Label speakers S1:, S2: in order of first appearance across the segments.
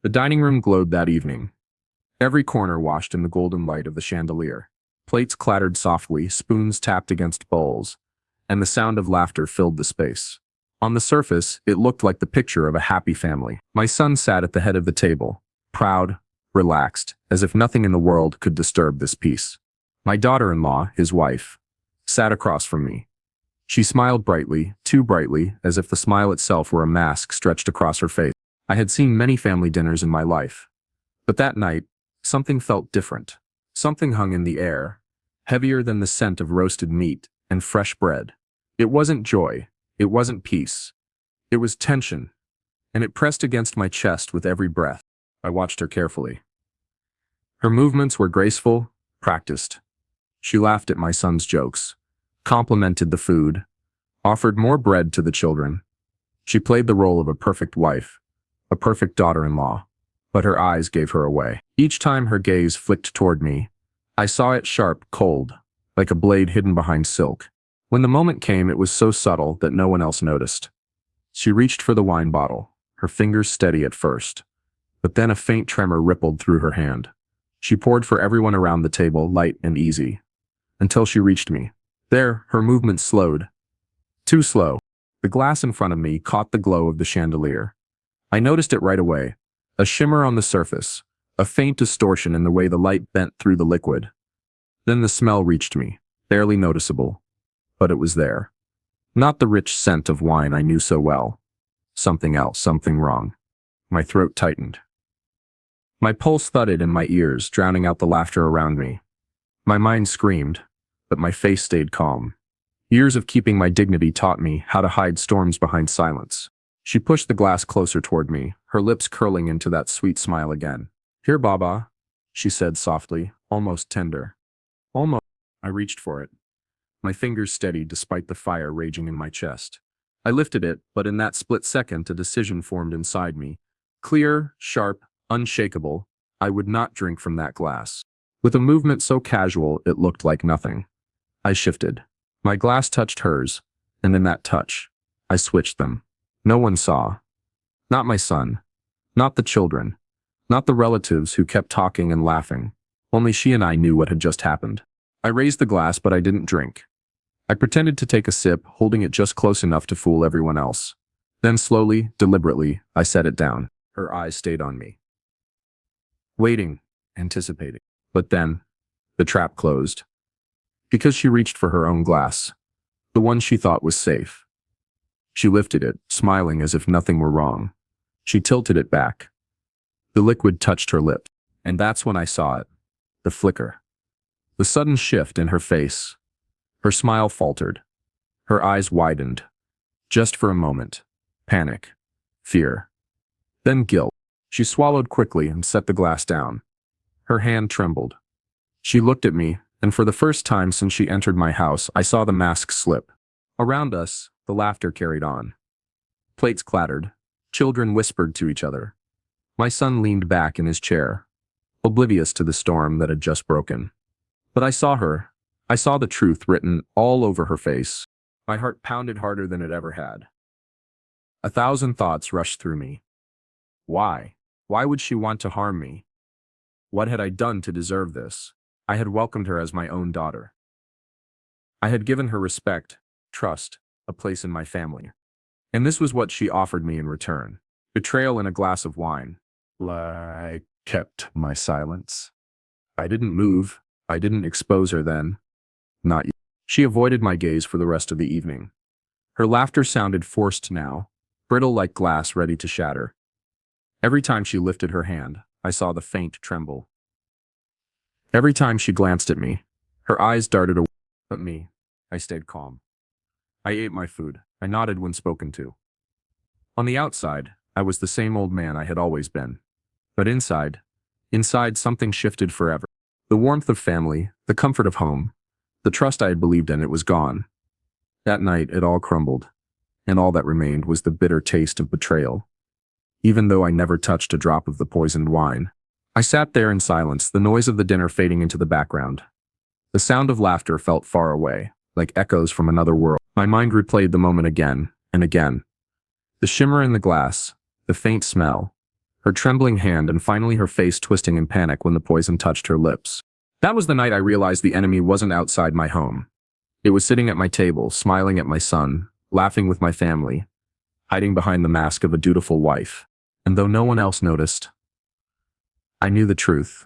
S1: The dining room glowed that evening, every corner washed in the golden light of the chandelier. Plates clattered softly, spoons tapped against bowls, and the sound of laughter filled the space. On the surface, it looked like the picture of a happy family. My son sat at the head of the table, proud, relaxed, as if nothing in the world could disturb this peace. My daughter-in-law, his wife, sat across from me. She smiled brightly, too brightly, as if the smile itself were a mask stretched across her face. I had seen many family dinners in my life, but that night, something felt different. Something hung in the air, heavier than the scent of roasted meat and fresh bread. It wasn't joy, it wasn't peace. It was tension, and it pressed against my chest with every breath. I watched her carefully. Her movements were graceful, practiced. She laughed at my son's jokes, complimented the food, offered more bread to the children. She played the role of a perfect wife, a perfect daughter-in-law, but her eyes gave her away. Each time her gaze flicked toward me, I saw it sharp, cold, like a blade hidden behind silk. When the moment came, it was so subtle that no one else noticed. She reached for the wine bottle, her fingers steady at first, but then a faint tremor rippled through her hand. She poured for everyone around the table, light and easy, until she reached me. There, her movement slowed. Too slow. The glass in front of me caught the glow of the chandelier. I noticed it right away. A shimmer on the surface, a faint distortion in the way the light bent through the liquid. Then the smell reached me, barely noticeable, but it was there. Not the rich scent of wine I knew so well. Something else, something wrong. My throat tightened. My pulse thudded in my ears, drowning out the laughter around me. My mind screamed, but my face stayed calm. Years of keeping my dignity taught me how to hide storms behind silence. She pushed the glass closer toward me, her lips curling into that sweet smile again. "Here, Baba," she said softly, almost tender. Almost. I reached for it. My fingers steady despite the fire raging in my chest. I lifted it, but in that split second a decision formed inside me. Clear, sharp, unshakable, I would not drink from that glass. With a movement so casual it looked like nothing. I shifted. My glass touched hers, and in that touch, I switched them. No one saw. Not my son. Not the children. Not the relatives who kept talking and laughing. Only she and I knew what had just happened. I raised the glass, but I didn't drink. I pretended to take a sip, holding it just close enough to fool everyone else. Then slowly, deliberately, I set it down. Her eyes stayed on me. Waiting, anticipating. But then, the trap closed. Because she reached for her own glass. The one she thought was safe. She lifted it, smiling as if nothing were wrong. She tilted it back. The liquid touched her lip, and that's when I saw it. The flicker. The sudden shift in her face. Her smile faltered. Her eyes widened. Just for a moment. Panic. Fear. Then guilt. She swallowed quickly and set the glass down. Her hand trembled. She looked at me, and for the first time since she entered my house, I saw the mask slip. Around us, the laughter carried on. Plates clattered. Children whispered to each other. My son leaned back in his chair, oblivious to the storm that had just broken. But I saw her. I saw the truth written all over her face. My heart pounded harder than it ever had. 1,000 thoughts rushed through me. Why? Why would she want to harm me? What had I done to deserve this? I had welcomed her as my own daughter. I had given her respect, trust, a place in my family. And this was what she offered me in return. Betrayal in a glass of wine. I kept my silence. I didn't move. I didn't expose her then. Not yet. She avoided my gaze for the rest of the evening. Her laughter sounded forced now, brittle like glass ready to shatter. Every time she lifted her hand, I saw the faint tremble. Every time she glanced at me, her eyes darted away. But me, I stayed calm. I ate my food. I nodded when spoken to. On the outside, I was the same old man I had always been. But inside something shifted forever. The warmth of family, the comfort of home, the trust I had believed in, it was gone. That night, it all crumbled, and all that remained was the bitter taste of betrayal. Even though I never touched a drop of the poisoned wine, I sat there in silence, the noise of the dinner fading into the background. The sound of laughter felt far away, like echoes from another world. My mind replayed the moment again and again. The shimmer in the glass, the faint smell, her trembling hand and finally her face twisting in panic when the poison touched her lips. That was the night I realized the enemy wasn't outside my home. It was sitting at my table, smiling at my son, laughing with my family, hiding behind the mask of a dutiful wife. And though no one else noticed, I knew the truth.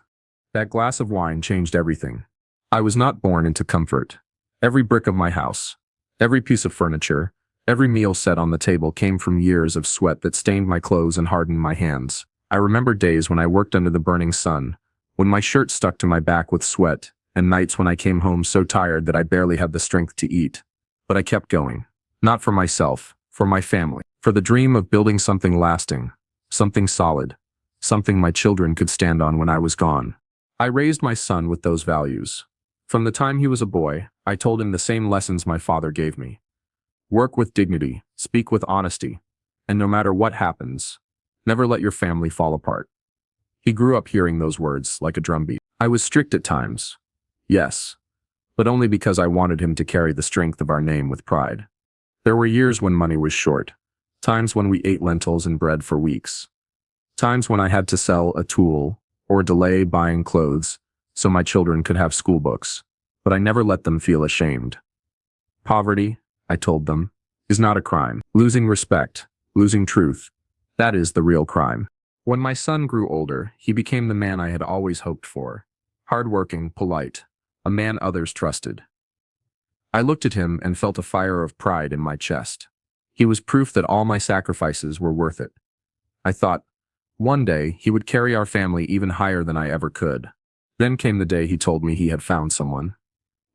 S1: That glass of wine changed everything. I was not born into comfort. Every brick of my house, every piece of furniture, every meal set on the table came from years of sweat that stained my clothes and hardened my hands. I remember days when I worked under the burning sun, when my shirt stuck to my back with sweat, and nights when I came home so tired that I barely had the strength to eat. But I kept going. Not for myself, for my family, for the dream of building something lasting, something solid, something my children could stand on when I was gone. I raised my son with those values. From the time he was a boy, I told him the same lessons my father gave me. Work with dignity, speak with honesty, and no matter what happens, never let your family fall apart. He grew up hearing those words like a drumbeat. I was strict at times. Yes, but only because I wanted him to carry the strength of our name with pride. There were years when money was short, times when we ate lentils and bread for weeks, times when I had to sell a tool or delay buying clothes so my children could have school books, but I never let them feel ashamed. Poverty, I told them, is not a crime. Losing respect, losing truth, that is the real crime. When my son grew older, he became the man I had always hoped for. Hardworking, polite, a man others trusted. I looked at him and felt a fire of pride in my chest. He was proof that all my sacrifices were worth it. I thought, one day he would carry our family even higher than I ever could. Then came the day he told me he had found someone.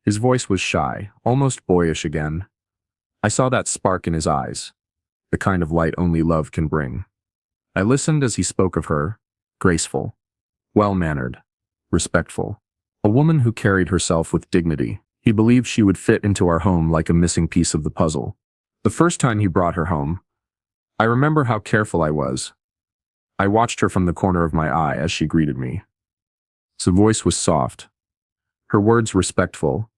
S1: His voice was shy, almost boyish again. I saw that spark in his eyes, the kind of light only love can bring. I listened as he spoke of her, graceful, well-mannered, respectful. A woman who carried herself with dignity. He believed she would fit into our home like a missing piece of the puzzle. The first time he brought her home, I remember how careful I was. I watched her from the corner of my eye as she greeted me. Her voice was soft, her words respectful.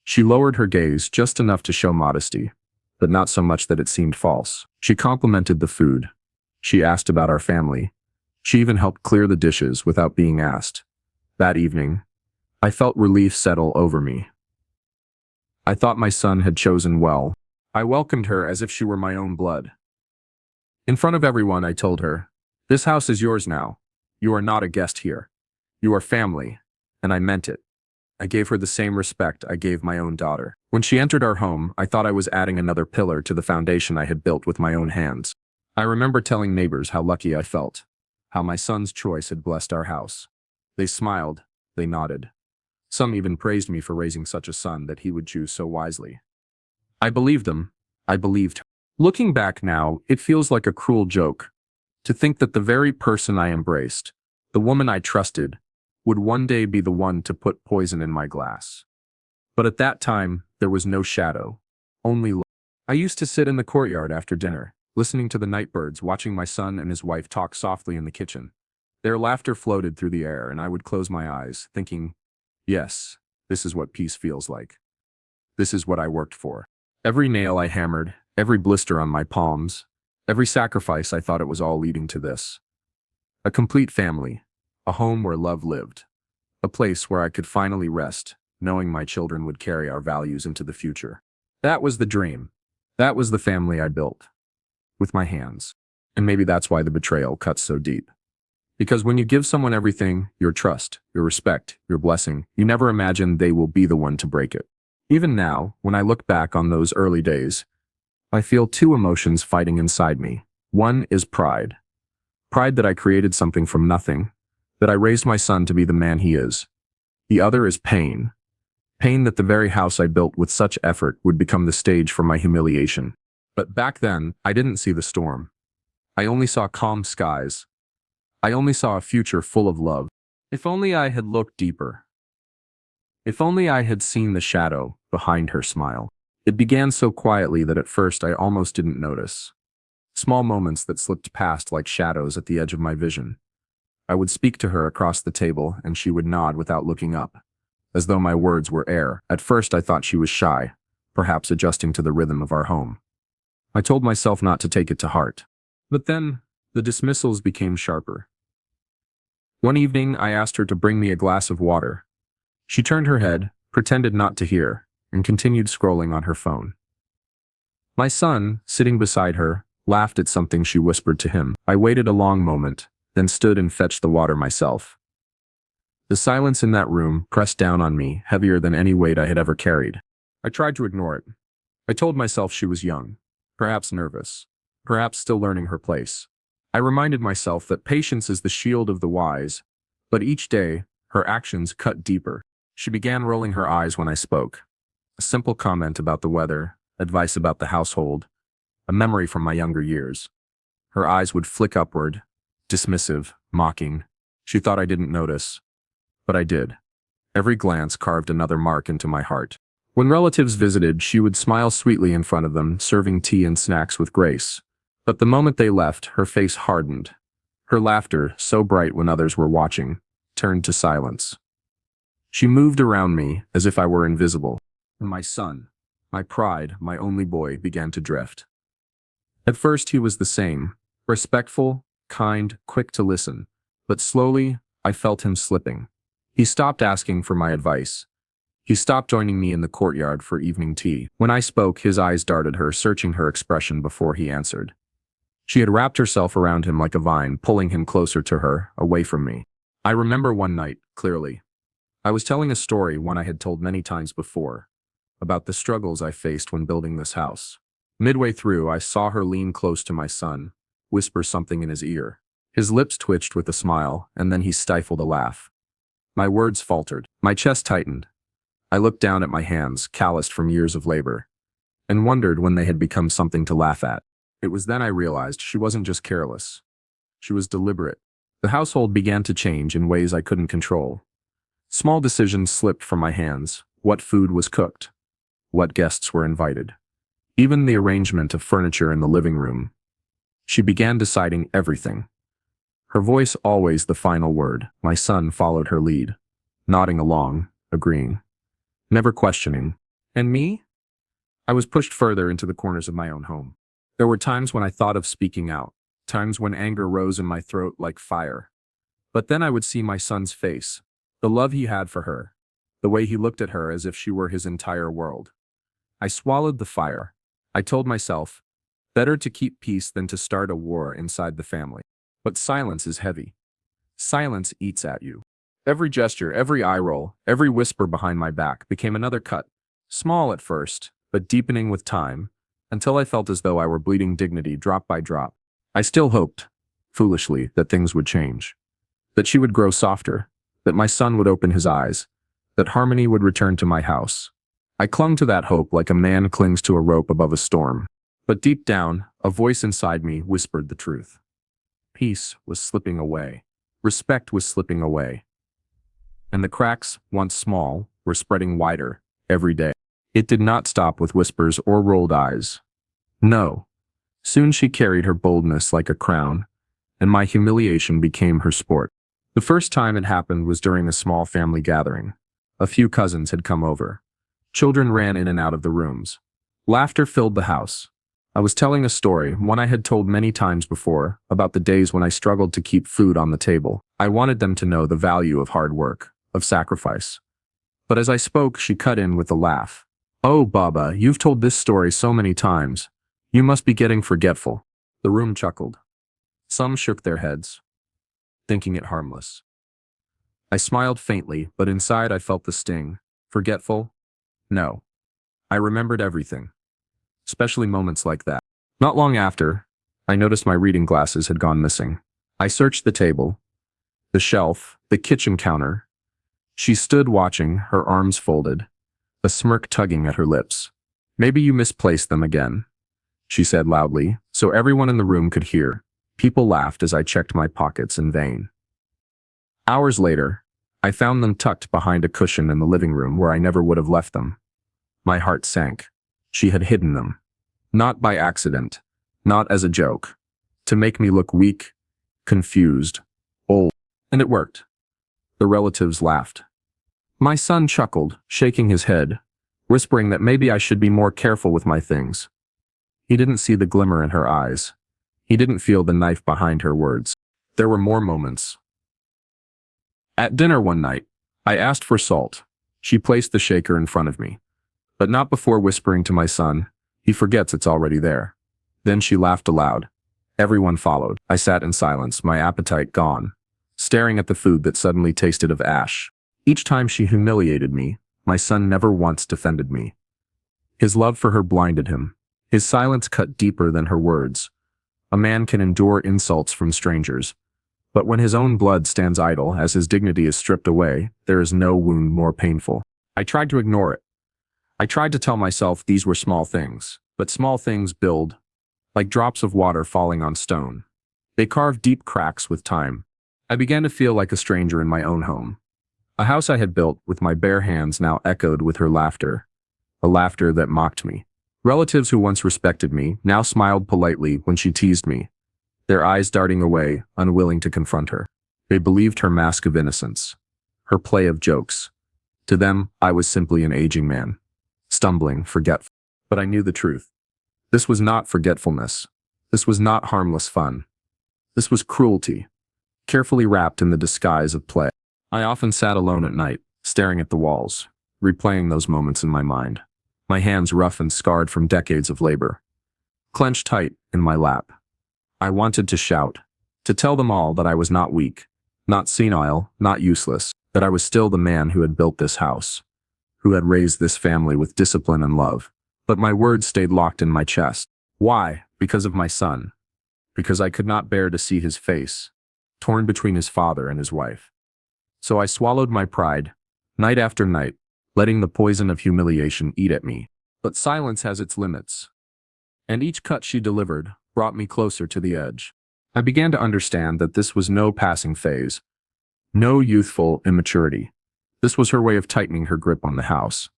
S1: She lowered her gaze just enough to show modesty, but not so much that it seemed false. She complimented the food. She asked about our family. She even helped clear the dishes without being asked. That evening, I felt relief settle over me. I thought my son had chosen well. I welcomed her as if she were my own blood. In front of everyone, I told her, "This house is yours now. You are not a guest here. You are family." And I meant it. I gave her the same respect I gave my own daughter. When she entered our home, I thought I was adding another pillar to the foundation I had built with my own hands. I remember telling neighbors how lucky I felt, how my son's choice had blessed our house. They smiled, they nodded. Some even praised me for raising such a son that he would choose so wisely. I believed them. I believed her. Looking back now, it feels like a cruel joke. To think that the very person I embraced, the woman I trusted, would one day be the one to put poison in my glass. But at that time, there was no shadow, only love. I used to sit in the courtyard after dinner, listening to the night birds, watching my son and his wife talk softly in the kitchen. Their laughter floated through the air, and I would close my eyes, thinking, yes, this is what peace feels like. This is what I worked for. Every nail I hammered, every blister on my palms, every sacrifice, I thought it was all leading to this. A complete family, a home where love lived, a place where I could finally rest, knowing my children would carry our values into the future. That was the dream. That was the family I built. With my hands. And maybe that's why the betrayal cuts so deep. Because when you give someone everything, your trust, your respect, your blessing, you never imagine they will be the one to break it. Even now, when I look back on those early days, I feel two emotions fighting inside me. One is pride. Pride that I created something from nothing, that I raised my son to be the man he is. The other is pain. Pain that the very house I built with such effort would become the stage for my humiliation. But back then, I didn't see the storm. I only saw calm skies. I only saw a future full of love. If only I had looked deeper. If only I had seen the shadow behind her smile. It began so quietly that at first I almost didn't notice. Small moments that slipped past like shadows at the edge of my vision. I would speak to her across the table and she would nod without looking up, as though my words were air. At first I thought she was shy, perhaps adjusting to the rhythm of our home. I told myself not to take it to heart. But then, the dismissals became sharper. One evening, I asked her to bring me a glass of water. She turned her head, pretended not to hear, and continued scrolling on her phone. My son, sitting beside her, laughed at something she whispered to him. I waited a long moment, then stood and fetched the water myself. The silence in that room pressed down on me, heavier than any weight I had ever carried. I tried to ignore it. I told myself she was young, perhaps nervous, perhaps still learning her place. I reminded myself that patience is the shield of the wise, but each day, her actions cut deeper. She began rolling her eyes when I spoke. A simple comment about the weather, advice about the household, a memory from my younger years. Her eyes would flick upward, dismissive, mocking. She thought I didn't notice, but I did. Every glance carved another mark into my heart. When relatives visited, she would smile sweetly in front of them, serving tea and snacks with grace. But the moment they left, her face hardened. Her laughter, so bright when others were watching, turned to silence. She moved around me as if I were invisible. And my son, my pride, my only boy, began to drift. At first he was the same, respectful, kind, quick to listen. But slowly, I felt him slipping. He stopped asking for my advice. He stopped joining me in the courtyard for evening tea. When I spoke, his eyes darted her, searching her expression before he answered. She had wrapped herself around him like a vine, pulling him closer to her, away from me. I remember one night, clearly. I was telling a story, one I had told many times before, about the struggles I faced when building this house. Midway through, I saw her lean close to my son, whisper something in his ear. His lips twitched with a smile, and then he stifled a laugh. My words faltered. My chest tightened. I looked down at my hands, calloused from years of labor, and wondered when they had become something to laugh at. It was then I realized she wasn't just careless. She was deliberate. The household began to change in ways I couldn't control. Small decisions slipped from my hands: what food was cooked, what guests were invited, even the arrangement of furniture in the living room. She began deciding everything. Her voice always the final word. My son followed her lead, nodding along, agreeing, never questioning. And me? I was pushed further into the corners of my own home. There were times when I thought of speaking out, times when anger rose in my throat like fire. But then I would see my son's face, the love he had for her, the way he looked at her as if she were his entire world. I swallowed the fire. I told myself, better to keep peace than to start a war inside the family. But silence is heavy. Silence eats at you. Every gesture, every eye roll, every whisper behind my back became another cut, small at first, but deepening with time, until I felt as though I were bleeding dignity drop by drop. I still hoped, foolishly, that things would change, that she would grow softer, that my son would open his eyes, that harmony would return to my house. I clung to that hope like a man clings to a rope above a storm. But deep down, a voice inside me whispered the truth. Peace was slipping away. Respect was slipping away. And the cracks, once small, were spreading wider, every day. It did not stop with whispers or rolled eyes. No. Soon she carried her boldness like a crown, and my humiliation became her sport. The first time it happened was during a small family gathering. A few cousins had come over. Children ran in and out of the rooms. Laughter filled the house. I was telling a story, one I had told many times before, about the days when I struggled to keep food on the table. I wanted them to know the value of hard work, of sacrifice. But as I spoke, she cut in with a laugh. "Oh, Baba, you've told this story so many times. You must be getting forgetful." The room chuckled. Some shook their heads, thinking it harmless. I smiled faintly, but inside I felt the sting. Forgetful? No. I remembered everything, especially moments like that. Not long after, I noticed my reading glasses had gone missing. I searched the table, the shelf, the kitchen counter. She stood watching, her arms folded, a smirk tugging at her lips. "Maybe you misplaced them again," she said loudly, so everyone in the room could hear. People laughed as I checked my pockets in vain. Hours later, I found them tucked behind a cushion in the living room where I never would have left them. My heart sank. She had hidden them. Not by accident, not as a joke, to make me look weak, confused, old. And it worked. The relatives laughed. My son chuckled, shaking his head, whispering that maybe I should be more careful with my things. He didn't see the glimmer in her eyes. He didn't feel the knife behind her words. There were more moments. At dinner one night, I asked for salt. She placed the shaker in front of me, but not before whispering to my son, "He forgets it's already there." Then she laughed aloud. Everyone followed. I sat in silence, my appetite gone, staring at the food that suddenly tasted of ash. Each time she humiliated me, my son never once defended me. His love for her blinded him. His silence cut deeper than her words. A man can endure insults from strangers, but when his own blood stands idle as his dignity is stripped away, there is no wound more painful. I tried to ignore it. I tried to tell myself these were small things, but small things build, like drops of water falling on stone. They carve deep cracks with time. I began to feel like a stranger in my own home. A house I had built with my bare hands now echoed with her laughter, a laughter that mocked me. Relatives who once respected me now smiled politely when she teased me, their eyes darting away, unwilling to confront her. They believed her mask of innocence, her play of jokes. To them, I was simply an aging man, stumbling, forgetful. But I knew the truth. This was not forgetfulness. This was not harmless fun. This was cruelty, carefully wrapped in the disguise of play. I often sat alone at night, staring at the walls, replaying those moments in my mind, my hands rough and scarred from decades of labor, clenched tight in my lap. I wanted to shout, to tell them all that I was not weak, not senile, not useless, that I was still the man who had built this house, who had raised this family with discipline and love. But my words stayed locked in my chest. Why? Because of my son. Because I could not bear to see his face, torn between his father and his wife. So I swallowed my pride, night after night, letting the poison of humiliation eat at me. But silence has its limits, and each cut she delivered brought me closer to the edge. I began to understand that this was no passing phase, no youthful immaturity. This was her way of tightening her grip on the house,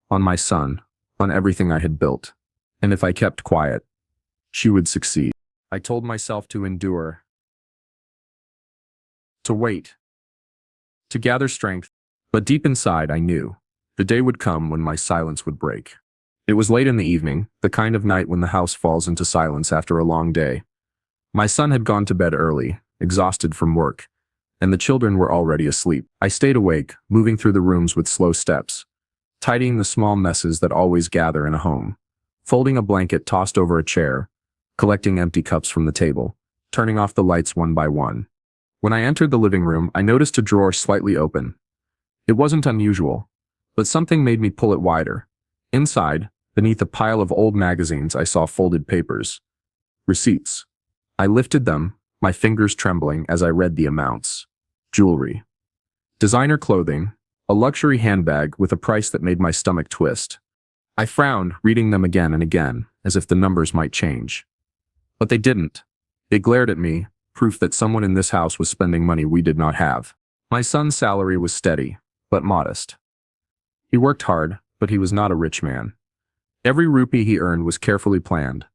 S1: on my son, on everything I had built. And if I kept quiet, she would succeed. I told myself to endure, to wait, to gather strength, but deep inside I knew the day would come when my silence would break. It was late in the evening, the kind of night when the house falls into silence after a long day. My son had gone to bed early, exhausted from work, and the children were already asleep. I stayed awake, moving through the rooms with slow steps, tidying the small messes that always gather in a home, folding a blanket tossed over a chair, collecting empty cups from the table, turning off the lights one by one. When I entered the living room, I noticed a drawer slightly open. It wasn't unusual, but something made me pull it wider. Inside, beneath a pile of old magazines, I saw folded papers. Receipts. I lifted them, my fingers trembling as I read the amounts. Jewelry. Designer clothing. A luxury handbag with a price that made my stomach twist. I frowned, reading them again and again, as if the numbers might change. But they didn't. They glared at me, proof that someone in this house was spending money we did not have. My son's salary was steady, but modest. He worked hard, but he was not a rich man. Every rupee he earned was carefully planned.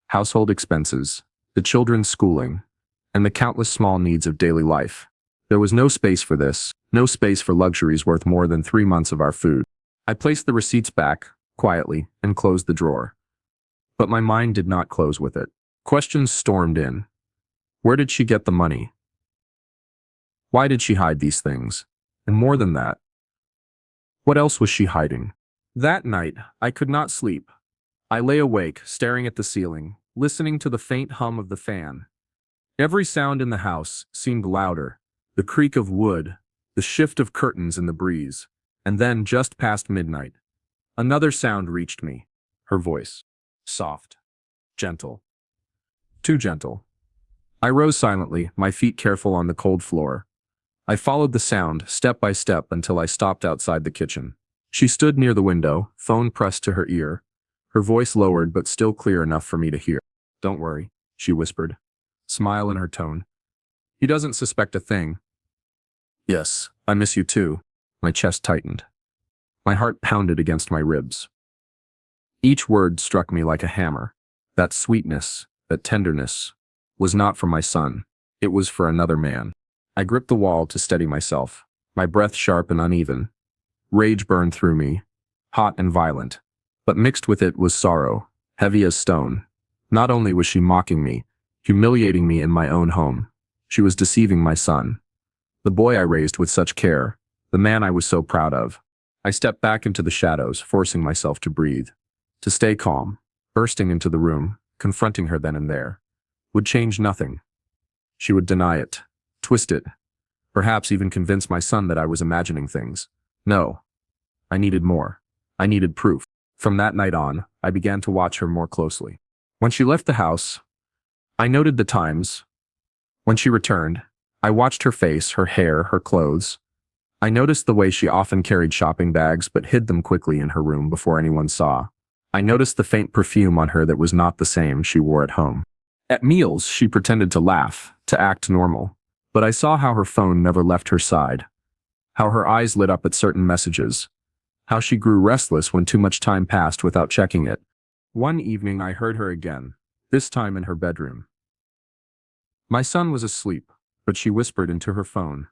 S1: Household expenses, the children's schooling, and the countless small needs of daily life. There was no space for this, no space for luxuries worth more than 3 months of our food. I placed the receipts back, quietly, and closed the drawer. But my mind did not close with it. Questions stormed in. Where did she get the money? Why did she hide these things? And more than that, what else was she hiding? That night, I could not sleep. I lay awake, staring at the ceiling, listening to the faint hum of the fan. Every sound in the house seemed louder, the creak of wood, the shift of curtains in the breeze, and then, just past midnight, another sound reached me, her voice. Soft. Gentle. Too gentle. I rose silently, my feet careful on the cold floor. I followed the sound, step by step, until I stopped outside the kitchen. She stood near the window, phone pressed to her ear, her voice lowered but still clear enough for me to hear. "Don't worry," she whispered, smile in her tone. "He doesn't suspect a thing." "Yes, I miss you too." My chest tightened. My heart pounded against my ribs. Each word struck me like a hammer. That sweetness, that tenderness, was not for my son. It was for another man. I gripped the wall to steady myself, my breath sharp and uneven. Rage burned through me, hot and violent. But mixed with it was sorrow, heavy as stone. Not only was she mocking me, humiliating me in my own home, she was deceiving my son. The boy I raised with such care. The man I was so proud of. I stepped back into the shadows, forcing myself to breathe. To stay calm. Bursting into the room, confronting her then and there, would change nothing. She would deny it. Twist it. Perhaps even convince my son that I was imagining things. No. I needed more. I needed proof. From that night on, I began to watch her more closely. When she left the house, I noted the times. When she returned, I watched her face, her hair, her clothes. I noticed the way she often carried shopping bags but hid them quickly in her room before anyone saw. I noticed the faint perfume on her that was not the same she wore at home. At meals, she pretended to laugh, to act normal. But I saw how her phone never left her side. How her eyes lit up at certain messages. How she grew restless when too much time passed without checking it. One evening I heard her again, this time in her bedroom. My son was asleep, but she whispered into her phone,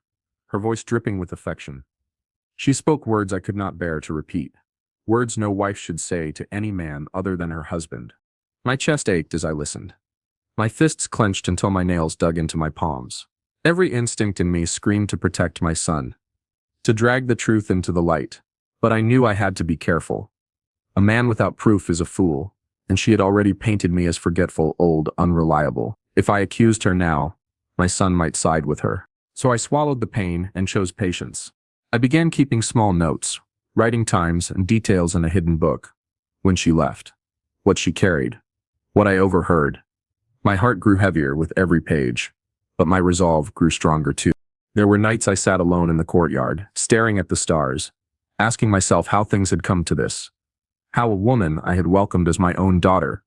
S1: her voice dripping with affection. She spoke words I could not bear to repeat. Words no wife should say to any man other than her husband. My chest ached as I listened. My fists clenched until my nails dug into my palms. Every instinct in me screamed to protect my son, to drag the truth into the light. But I knew I had to be careful. A man without proof is a fool, and she had already painted me as forgetful, old, unreliable. If I accused her now, my son might side with her. So I swallowed the pain and chose patience. I began keeping small notes, writing times and details in a hidden book. When she left, what she carried, what I overheard. My heart grew heavier with every page, but my resolve grew stronger too. There were nights I sat alone in the courtyard, staring at the stars, asking myself how things had come to this. How a woman I had welcomed as my own daughter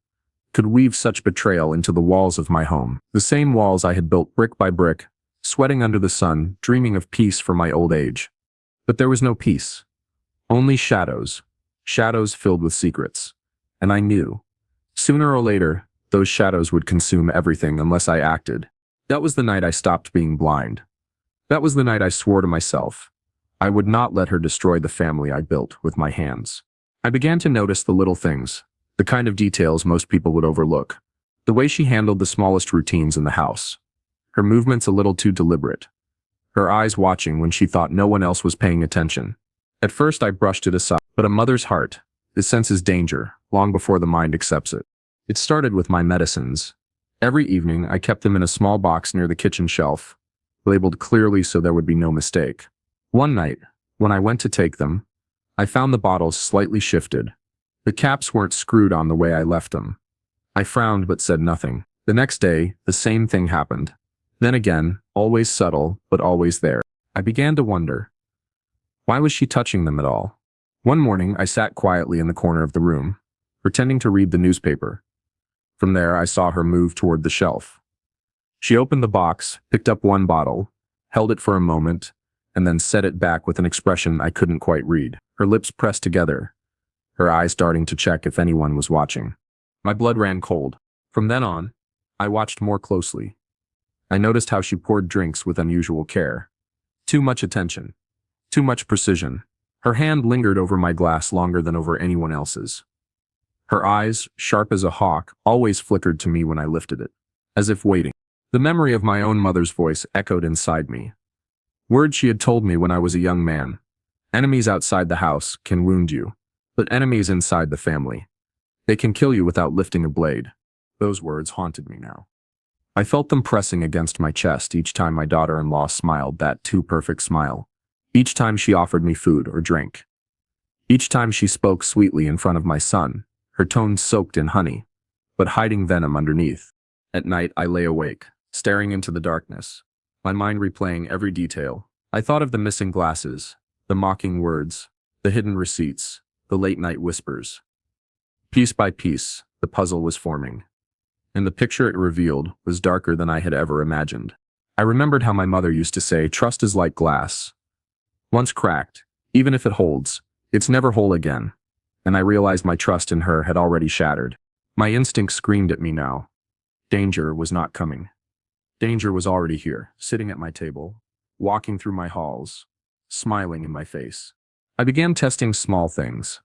S1: could weave such betrayal into the walls of my home. The same walls I had built brick by brick, sweating under the sun, dreaming of peace for my old age. But there was no peace. Only shadows. Shadows filled with secrets. And I knew. Sooner or later, those shadows would consume everything unless I acted. That was the night I stopped being blind. That was the night I swore to myself. I would not let her destroy the family I built with my hands. I began to notice the little things, the kind of details most people would overlook. The way she handled the smallest routines in the house. Her movements a little too deliberate. Her eyes watching when she thought no one else was paying attention. At first I brushed it aside, but a mother's heart, it senses danger long before the mind accepts it. It started with my medicines. Every evening I kept them in a small box near the kitchen shelf, labeled clearly so there would be no mistake. One night, when I went to take them, I found the bottles slightly shifted. The caps weren't screwed on the way I left them. I frowned but said nothing. The next day, the same thing happened. Then again, always subtle, but always there. I began to wonder, why was she touching them at all? One morning, I sat quietly in the corner of the room, pretending to read the newspaper. From there, I saw her move toward the shelf. She opened the box, picked up one bottle, held it for a moment, and then set it back with an expression I couldn't quite read. Her lips pressed together, her eyes starting to check if anyone was watching. My blood ran cold. From then on, I watched more closely. I noticed how she poured drinks with unusual care. Too much attention. Too much precision. Her hand lingered over my glass longer than over anyone else's. Her eyes, sharp as a hawk, always flickered to me when I lifted it, as if waiting. The memory of my own mother's voice echoed inside me. Words she had told me when I was a young man. Enemies outside the house can wound you, but enemies inside the family, they can kill you without lifting a blade. Those words haunted me now. I felt them pressing against my chest each time my daughter-in-law smiled that too perfect smile. Each time she offered me food or drink. Each time she spoke sweetly in front of my son, her tone soaked in honey, but hiding venom underneath. At night I lay awake, staring into the darkness, my mind replaying every detail. I thought of the missing glasses, the mocking words, the hidden receipts, the late-night whispers. Piece by piece, the puzzle was forming. And the picture it revealed was darker than I had ever imagined. I remembered how my mother used to say, trust is like glass. Once cracked, even if it holds, it's never whole again. And I realized my trust in her had already shattered. My instinct screamed at me now. Danger was not coming. Danger was already here, sitting at my table, walking through my halls, smiling in my face. I began testing small things.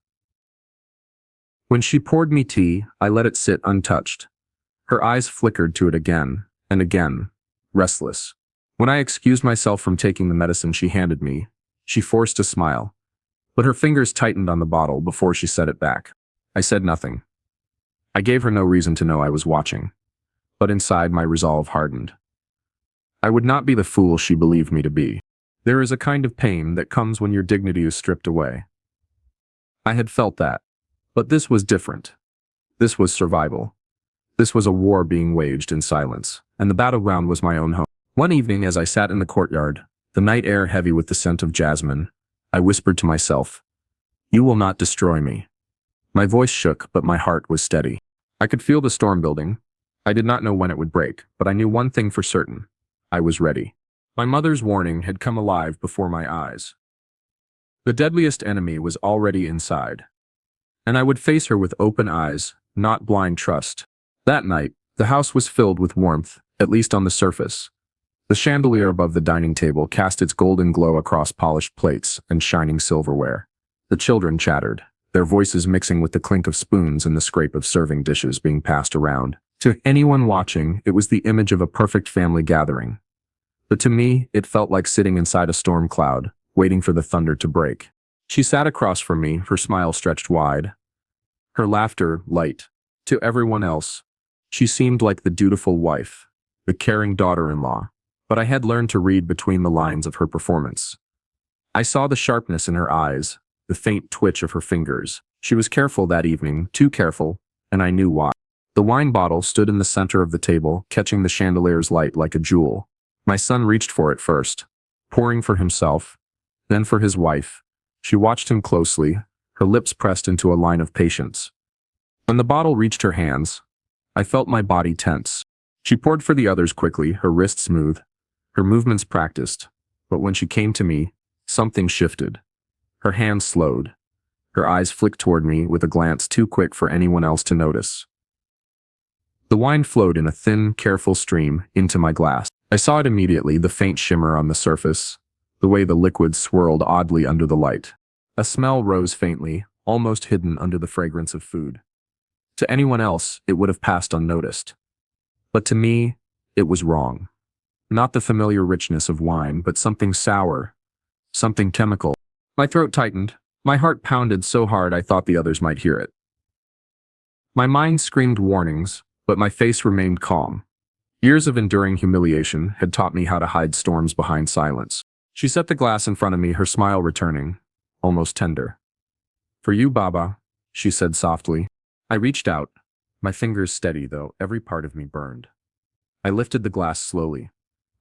S1: When she poured me tea, I let it sit untouched. Her eyes flickered to it again and again, restless. When I excused myself from taking the medicine she handed me, she forced a smile, but her fingers tightened on the bottle before she set it back. I said nothing. I gave her no reason to know I was watching, but inside my resolve hardened. I would not be the fool she believed me to be. There is a kind of pain that comes when your dignity is stripped away. I had felt that, but this was different. This was survival. This was a war being waged in silence, and the battleground was my own home. One evening, as I sat in the courtyard, the night air heavy with the scent of jasmine, I whispered to myself, "You will not destroy me." My voice shook, but my heart was steady. I could feel the storm building. I did not know when it would break, but I knew one thing for certain. I was ready. My mother's warning had come alive before my eyes. The deadliest enemy was already inside, and I would face her with open eyes, not blind trust. That night, the house was filled with warmth, at least on the surface. The chandelier above the dining table cast its golden glow across polished plates and shining silverware. The children chattered, their voices mixing with the clink of spoons and the scrape of serving dishes being passed around. To anyone watching, it was the image of a perfect family gathering. But to me, it felt like sitting inside a storm cloud, waiting for the thunder to break. She sat across from me, her smile stretched wide, her laughter light. To everyone else, she seemed like the dutiful wife, the caring daughter-in-law. But I had learned to read between the lines of her performance. I saw the sharpness in her eyes, the faint twitch of her fingers. She was careful that evening, too careful, and I knew why. The wine bottle stood in the center of the table, catching the chandelier's light like a jewel. My son reached for it first, pouring for himself, then for his wife. She watched him closely, her lips pressed into a line of patience. When the bottle reached her hands, I felt my body tense. She poured for the others quickly, her wrist smooth, her movements practiced, but when she came to me, something shifted. Her hands slowed. Her eyes flicked toward me with a glance too quick for anyone else to notice. The wine flowed in a thin, careful stream into my glass. I saw it immediately, the faint shimmer on the surface, the way the liquid swirled oddly under the light. A smell rose faintly, almost hidden under the fragrance of food. To anyone else, it would have passed unnoticed. But to me, it was wrong. Not the familiar richness of wine, but something sour, something chemical. My throat tightened. My heart pounded so hard I thought the others might hear it. My mind screamed warnings, but my face remained calm. Years of enduring humiliation had taught me how to hide storms behind silence. She set the glass in front of me, her smile returning, almost tender. "For you, Baba," she said softly. I reached out, my fingers steady though every part of me burned. I lifted the glass slowly.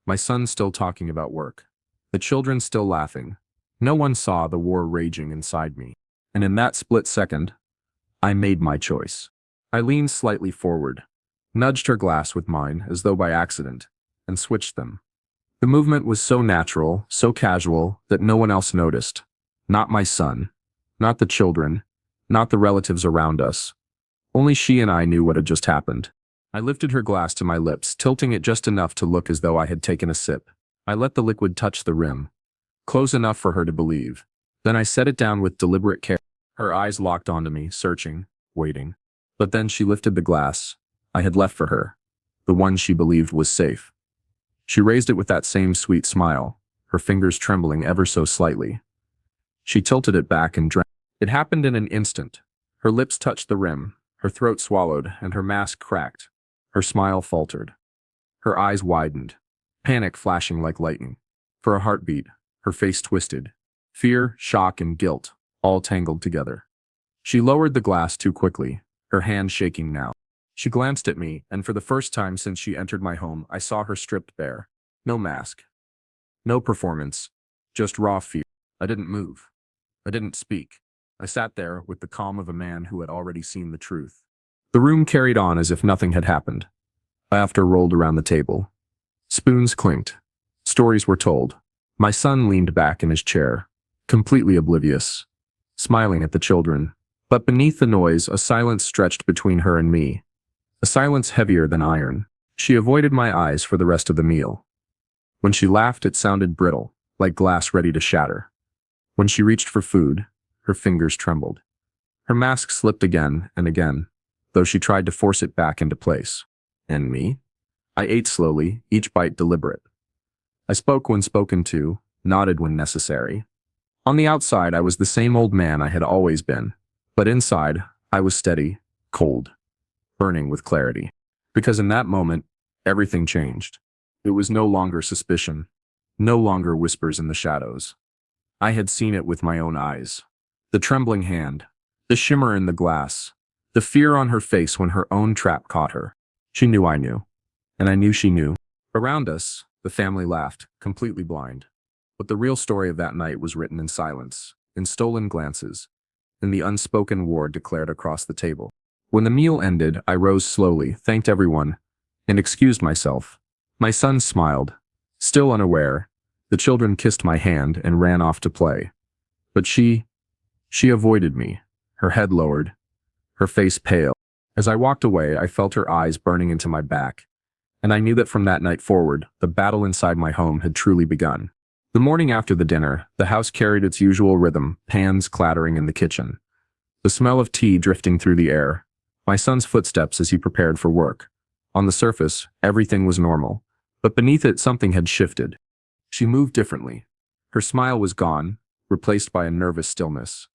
S1: My son still talking about work. The children still laughing. No one saw the war raging inside me. And in that split second, I made my choice. I leaned slightly forward, nudged her glass with mine as though by accident, and switched them. The movement was so natural, so casual, that no one else noticed. Not my son, not the children, not the relatives around us. Only she and I knew what had just happened. I lifted her glass to my lips, tilting it just enough to look as though I had taken a sip. I let the liquid touch the rim, close enough for her to believe. Then I set it down with deliberate care. Her eyes locked onto me, searching, waiting. But then she lifted the glass I had left for her, the one she believed was safe. She raised it with that same sweet smile, her fingers trembling ever so slightly. She tilted it back and drank. It happened in an instant. Her lips touched the rim, her throat swallowed, and her mask cracked. Her smile faltered. Her eyes widened, panic flashing like lightning. For a heartbeat, her face twisted. Fear, shock, and guilt, all tangled together. She lowered the glass too quickly, her hand shaking now. She glanced at me, and for the first time since she entered my home, I saw her stripped bare. No mask. No performance. Just raw fear. I didn't move. I didn't speak. I sat there with the calm of a man who had already seen the truth. The room carried on as if nothing had happened. Laughter rolled around the table. Spoons clinked. Stories were told. My son leaned back in his chair, completely oblivious, smiling at the children. But beneath the noise, a silence stretched between her and me. A silence heavier than iron. She avoided my eyes for the rest of the meal. When she laughed, it sounded brittle, like glass ready to shatter. When she reached for food, her fingers trembled. Her mask slipped again and again, though she tried to force it back into place. And me? I ate slowly, each bite deliberate. I spoke when spoken to, nodded when necessary. On the outside, I was the same old man I had always been. But inside, I was steady, cold, burning with clarity. Because in that moment, everything changed. It was no longer suspicion, no longer whispers in the shadows. I had seen it with my own eyes. The trembling hand, the shimmer in the glass, the fear on her face when her own trap caught her. She knew I knew, and I knew she knew. Around us, the family laughed, completely blind. But the real story of that night was written in silence, in stolen glances, in the unspoken war declared across the table. When the meal ended, I rose slowly, thanked everyone, and excused myself. My son smiled, still unaware. The children kissed my hand and ran off to play. But she avoided me, her head lowered, her face pale. As I walked away, I felt her eyes burning into my back, and I knew that from that night forward, the battle inside my home had truly begun. The morning after the dinner, the house carried its usual rhythm, pans clattering in the kitchen, the smell of tea drifting through the air, my son's footsteps as he prepared for work. On the surface, everything was normal, but beneath it something had shifted. She moved differently. Her smile was gone, replaced by a nervous stillness.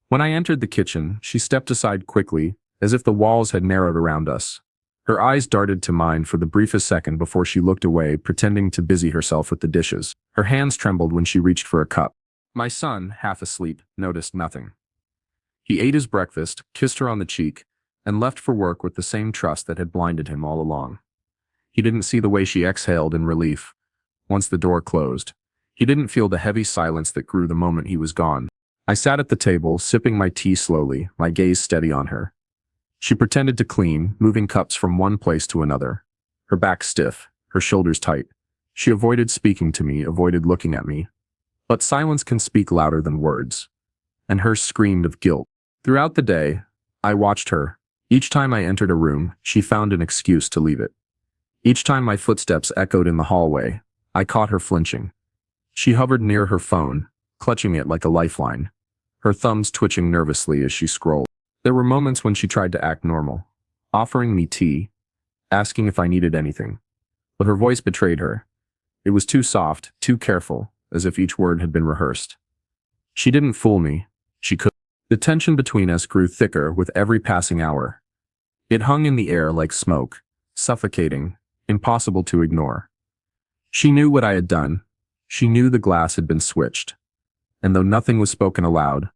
S1: When I entered the kitchen, she stepped aside quickly, as if the walls had narrowed around us. Her eyes darted to mine for the briefest second before she looked away, pretending to busy herself with the dishes. Her hands trembled when she reached for a cup. My son, half asleep, noticed nothing. He ate his breakfast, kissed her on the cheek, and left for work with the same trust that had blinded him all along. He didn't see the way she exhaled in relief once the door closed. He didn't feel the heavy silence that grew the moment he was gone. I sat at the table, sipping my tea slowly, my gaze steady on her. She pretended to clean, moving cups from one place to another, her back stiff, her shoulders tight. She avoided speaking to me, avoided looking at me. But silence can speak louder than words, and hers screamed of guilt. Throughout the day, I watched her. Each time I entered a room, she found an excuse to leave it. Each time my footsteps echoed in the hallway, I caught her flinching. She hovered near her phone, clutching it like a lifeline, her thumbs twitching nervously as she scrolled. There were moments when she tried to act normal, offering me tea, asking if I needed anything. But her voice betrayed her. It was too soft, too careful, as if each word had been rehearsed. She didn't fool me. She could. The tension between us grew thicker with every passing hour. It hung in the air like smoke, suffocating, impossible to ignore. She knew what I had done. She knew the glass had been switched. And though nothing was spoken aloud,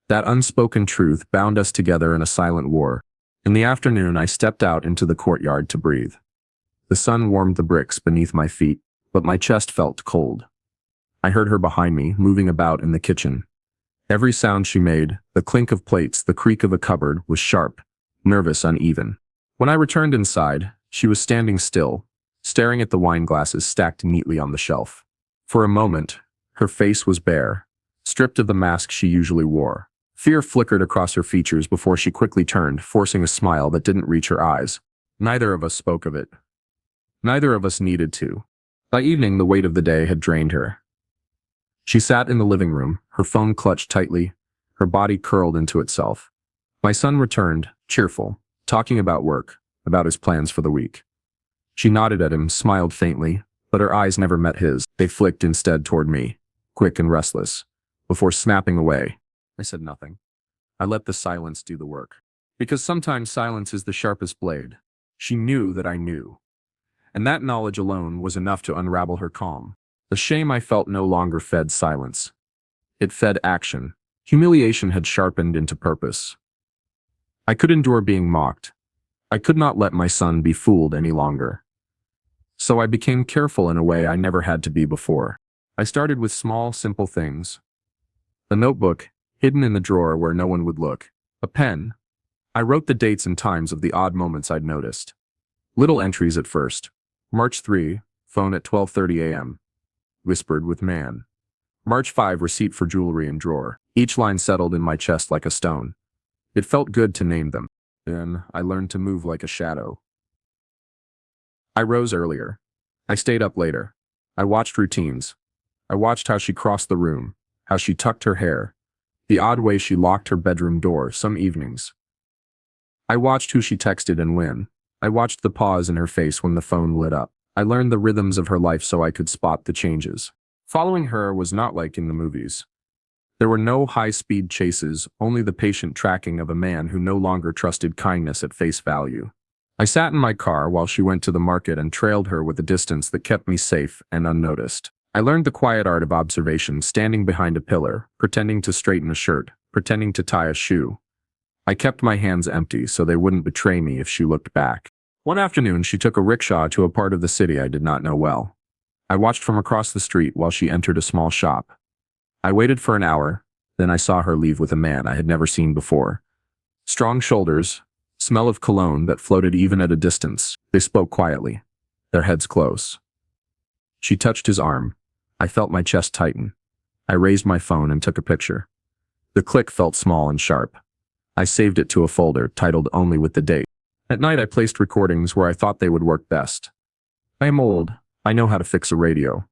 S1: that unspoken truth bound us together in a silent war. In the afternoon, I stepped out into the courtyard to breathe. The sun warmed the bricks beneath my feet, but my chest felt cold. I heard her behind me, moving about in the kitchen. Every sound she made, the clink of plates, the creak of a cupboard, was sharp, nervous, uneven. When I returned inside, she was standing still, staring at the wine glasses stacked neatly on the shelf. For a moment, her face was bare, stripped of the mask she usually wore. Fear flickered across her features before she quickly turned, forcing a smile that didn't reach her eyes. Neither of us spoke of it. Neither of us needed to. By evening, the weight of the day had drained her. She sat in the living room, her phone clutched tightly, her body curled into itself. My son returned, cheerful, talking about work, about his plans for the week. She nodded at him, smiled faintly, but her eyes never met his. They flicked instead toward me, quick and restless, before snapping away. I said nothing. I let the silence do the work. Because sometimes silence is the sharpest blade. She knew that I knew. And that knowledge alone was enough to unravel her calm. The shame I felt no longer fed silence. It fed action. Humiliation had sharpened into purpose. I could endure being mocked. I could not let my son be fooled any longer. So I became careful in a way I never had to be before. I started with small, simple things. A notebook, hidden in the drawer where no one would look. A pen. I wrote the dates and times of the odd moments I'd noticed. Little entries at first. March 3, phone at 12:30 a.m. Whispered with man. March 5, receipt for jewelry in drawer. Each line settled in my chest like a stone. It felt good to name them. Then I learned to move like a shadow. I rose earlier. I stayed up later. I watched routines. I watched how she crossed the room, how she tucked her hair, the odd way she locked her bedroom door some evenings. I watched who she texted and when. I watched the pause in her face when the phone lit up. I learned the rhythms of her life so I could spot the changes. Following her was not like in the movies. There were no high-speed chases, only the patient tracking of a man who no longer trusted kindness at face value. I sat in my car while she went to the market and trailed her with a distance that kept me safe and unnoticed. I learned the quiet art of observation, standing behind a pillar, pretending to straighten a shirt, pretending to tie a shoe. I kept my hands empty so they wouldn't betray me if she looked back. One afternoon, she took a rickshaw to a part of the city I did not know well. I watched from across the street while she entered a small shop. I waited for an hour, then I saw her leave with a man I had never seen before. Strong shoulders, smell of cologne that floated even at a distance. They spoke quietly, their heads close. She touched his arm. I felt my chest tighten. I raised my phone and took a picture. The click felt small and sharp. I saved it to a folder titled only with the date. At night I placed recordings where I thought they would work best. I am old. I know how to fix a radio.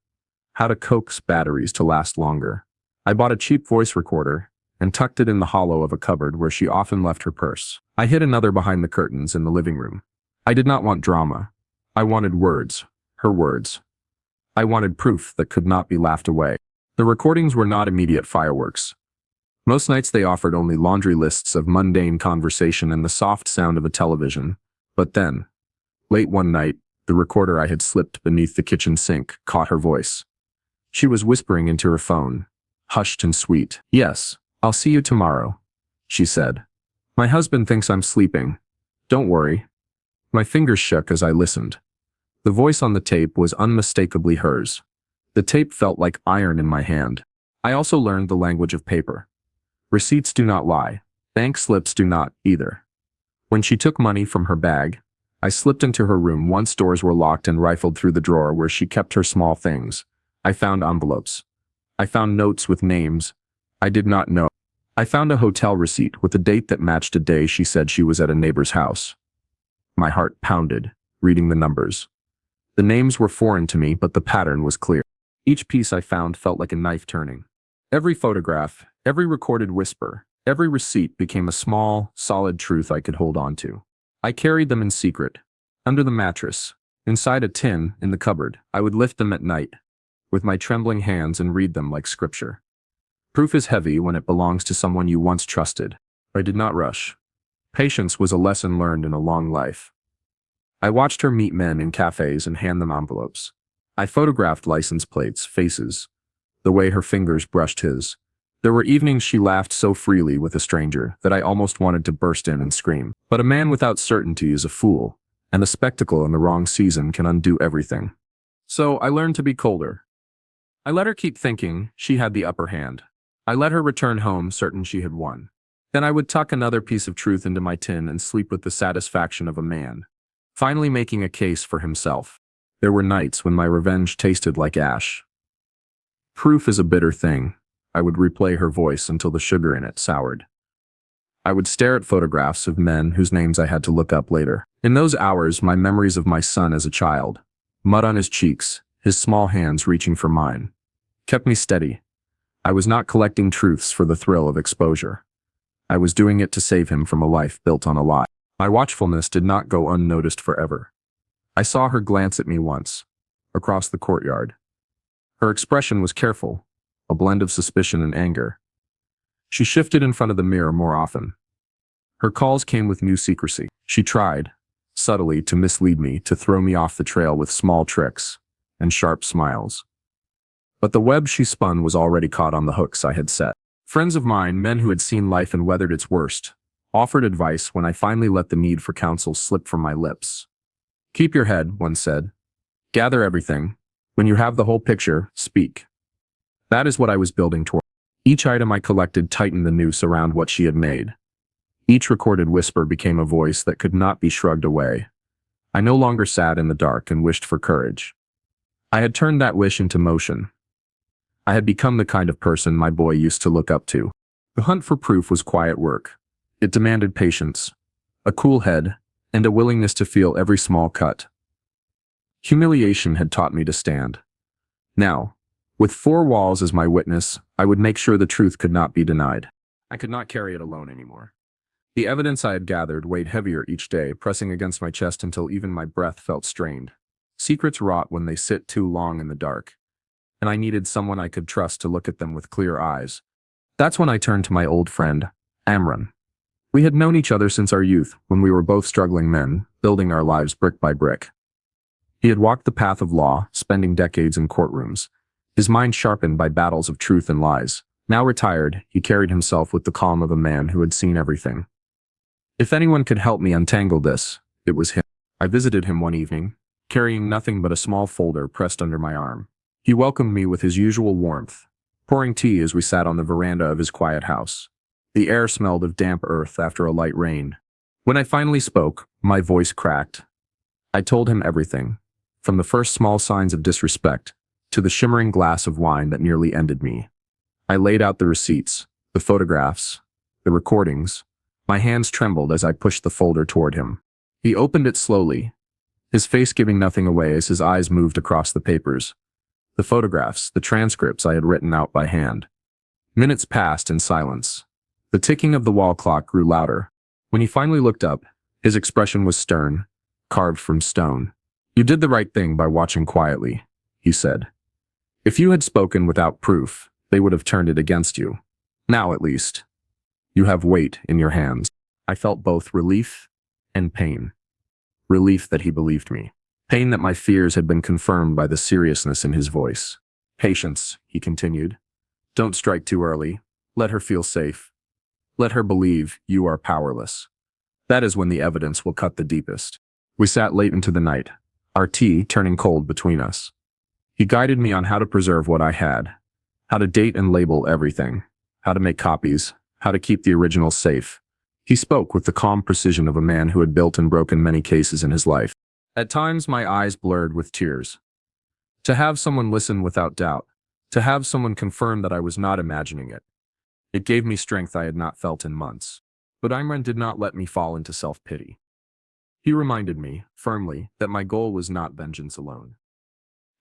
S1: How to coax batteries to last longer. I bought a cheap voice recorder and tucked it in the hollow of a cupboard where she often left her purse. I hid another behind the curtains in the living room. I did not want drama. I wanted words, her words. I wanted proof that could not be laughed away. The recordings were not immediate fireworks. Most nights they offered only laundry lists of mundane conversation and the soft sound of a television. But then, late one night, the recorder I had slipped beneath the kitchen sink caught her voice. She was whispering into her phone, hushed and sweet. "Yes, I'll see you tomorrow," she said. "My husband thinks I'm sleeping. Don't worry." My fingers shook as I listened. The voice on the tape was unmistakably hers. The tape felt like iron in my hand. I also learned the language of paper. Receipts do not lie. Bank slips do not, either. When she took money from her bag, I slipped into her room once doors were locked and rifled through the drawer where she kept her small things. I found envelopes. I found notes with names I did not know. I found a hotel receipt with a date that matched a day she said she was at a neighbor's house. My heart pounded, reading the numbers. The names were foreign to me, but the pattern was clear. Each piece I found felt like a knife turning. Every photograph, every recorded whisper, every receipt became a small, solid truth I could hold on to. I carried them in secret, under the mattress, inside a tin, in the cupboard. I would lift them at night, with my trembling hands, and read them like scripture. Proof is heavy when it belongs to someone you once trusted. I did not rush. Patience was a lesson learned in a long life. I watched her meet men in cafes and hand them envelopes. I photographed license plates, faces, the way her fingers brushed his. There were evenings she laughed so freely with a stranger that I almost wanted to burst in and scream. But a man without certainty is a fool, and a spectacle in the wrong season can undo everything. So I learned to be colder. I let her keep thinking she had the upper hand. I let her return home certain she had won. Then I would tuck another piece of truth into my tin and sleep with the satisfaction of a man, finally making a case for himself. There were nights when my revenge tasted like ash. Proof is a bitter thing. I would replay her voice until the sugar in it soured. I would stare at photographs of men whose names I had to look up later. In those hours, my memories of my son as a child, mud on his cheeks, his small hands reaching for mine, kept me steady. I was not collecting truths for the thrill of exposure. I was doing it to save him from a life built on a lie. My watchfulness did not go unnoticed forever. I saw her glance at me once, across the courtyard. Her expression was careful, a blend of suspicion and anger. She shifted in front of the mirror more often. Her calls came with new secrecy. She tried, subtly, to mislead me, to throw me off the trail with small tricks and sharp smiles. But the web she spun was already caught on the hooks I had set. Friends of mine, men who had seen life and weathered its worst, offered advice when I finally let the need for counsel slip from my lips. "Keep your head," one said. "Gather everything. When you have the whole picture, speak." That is what I was building toward. Each item I collected tightened the noose around what she had made. Each recorded whisper became a voice that could not be shrugged away. I no longer sat in the dark and wished for courage. I had turned that wish into motion. I had become the kind of person my boy used to look up to. The hunt for proof was quiet work. It demanded patience, a cool head, and a willingness to feel every small cut. Humiliation had taught me to stand. Now, with four walls as my witness, I would make sure the truth could not be denied. I could not carry it alone anymore. The evidence I had gathered weighed heavier each day, pressing against my chest until even my breath felt strained. Secrets rot when they sit too long in the dark, and I needed someone I could trust to look at them with clear eyes. That's when I turned to my old friend, Amran. We had known each other since our youth, when we were both struggling men, building our lives brick by brick. He had walked the path of law, spending decades in courtrooms, his mind sharpened by battles of truth and lies. Now retired, he carried himself with the calm of a man who had seen everything. If anyone could help me untangle this, it was him. I visited him one evening, carrying nothing but a small folder pressed under my arm. He welcomed me with his usual warmth, pouring tea as we sat on the veranda of his quiet house. The air smelled of damp earth after a light rain. When I finally spoke, my voice cracked. I told him everything, from the first small signs of disrespect to the shimmering glass of wine that nearly ended me. I laid out the receipts, the photographs, the recordings. My hands trembled as I pushed the folder toward him. He opened it slowly, his face giving nothing away as his eyes moved across the papers. The photographs, the transcripts I had written out by hand. Minutes passed in silence. The ticking of the wall clock grew louder. When he finally looked up, his expression was stern, carved from stone. "You did the right thing by watching quietly," he said. "If you had spoken without proof, they would have turned it against you. Now, at least, you have weight in your hands." I felt both relief and pain. Relief that he believed me. Pain that my fears had been confirmed by the seriousness in his voice. "Patience," he continued. "Don't strike too early. Let her feel safe. Let her believe you are powerless. That is when the evidence will cut the deepest." We sat late into the night, our tea turning cold between us. He guided me on how to preserve what I had, how to date and label everything, how to make copies, how to keep the original safe. He spoke with the calm precision of a man who had built and broken many cases in his life. At times my eyes blurred with tears. To have someone listen without doubt, to have someone confirm that I was not imagining it, it gave me strength I had not felt in months. But Imran did not let me fall into self-pity. He reminded me, firmly, that my goal was not vengeance alone.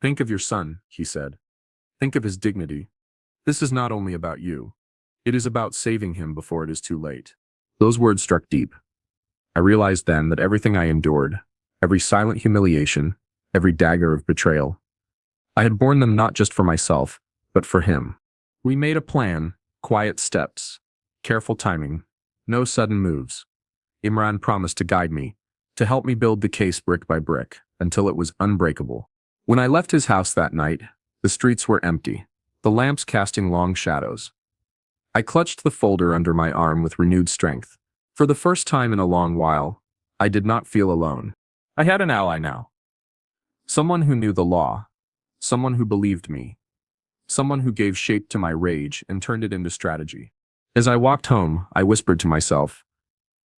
S1: "Think of your son," he said. "Think of his dignity. This is not only about you. It is about saving him before it is too late." Those words struck deep. I realized then that everything I endured, every silent humiliation, every dagger of betrayal, I had borne them not just for myself, but for him. We made a plan, quiet steps, careful timing, no sudden moves. Imran promised to guide me, to help me build the case brick by brick, until it was unbreakable. When I left his house that night, the streets were empty, the lamps casting long shadows. I clutched the folder under my arm with renewed strength. For the first time in a long while, I did not feel alone. I had an ally now. Someone who knew the law, someone who believed me, someone who gave shape to my rage and turned it into strategy. As I walked home, I whispered to myself,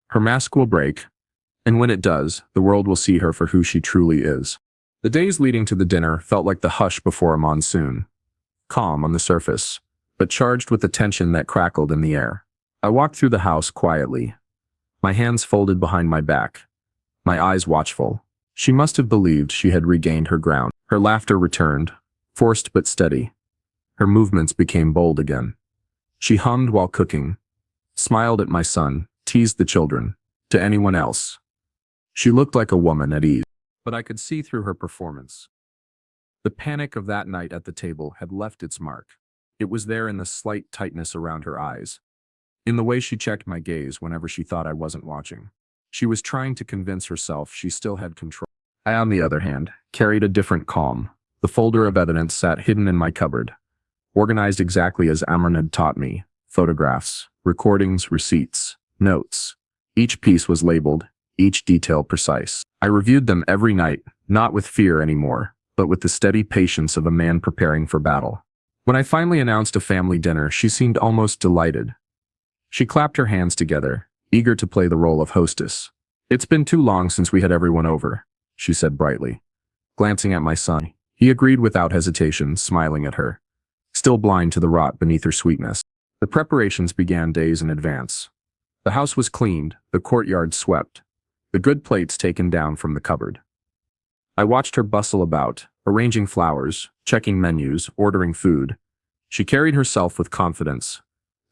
S1: "Her mask will break, and when it does, the world will see her for who she truly is." The days leading to the dinner felt like the hush before a monsoon. Calm on the surface, but charged with the tension that crackled in the air. I walked through the house quietly, my hands folded behind my back, my eyes watchful. She must have believed she had regained her ground. Her laughter returned, forced but steady. Her movements became bold again. She hummed while cooking, smiled at my son, teased the children. To anyone else, she looked like a woman at ease. But I could see through her performance. The panic of that night at the table had left its mark. It was there in the slight tightness around her eyes, in the way she checked my gaze whenever she thought I wasn't watching. She was trying to convince herself she still had control. I, on the other hand, carried a different calm. The folder of evidence sat hidden in my cupboard, organized exactly as Amran had taught me. Photographs, recordings, receipts, notes. Each piece was labeled, each detail precise. I reviewed them every night, not with fear anymore, but with the steady patience of a man preparing for battle. When I finally announced a family dinner, she seemed almost delighted. She clapped her hands together, eager to play the role of hostess. "It's been too long since we had everyone over," she said brightly. Glancing at my son, he agreed without hesitation, smiling at her, still blind to the rot beneath her sweetness. The preparations began days in advance. The house was cleaned, the courtyard swept, the good plates taken down from the cupboard. I watched her bustle about, arranging flowers, checking menus, ordering food. She carried herself with confidence,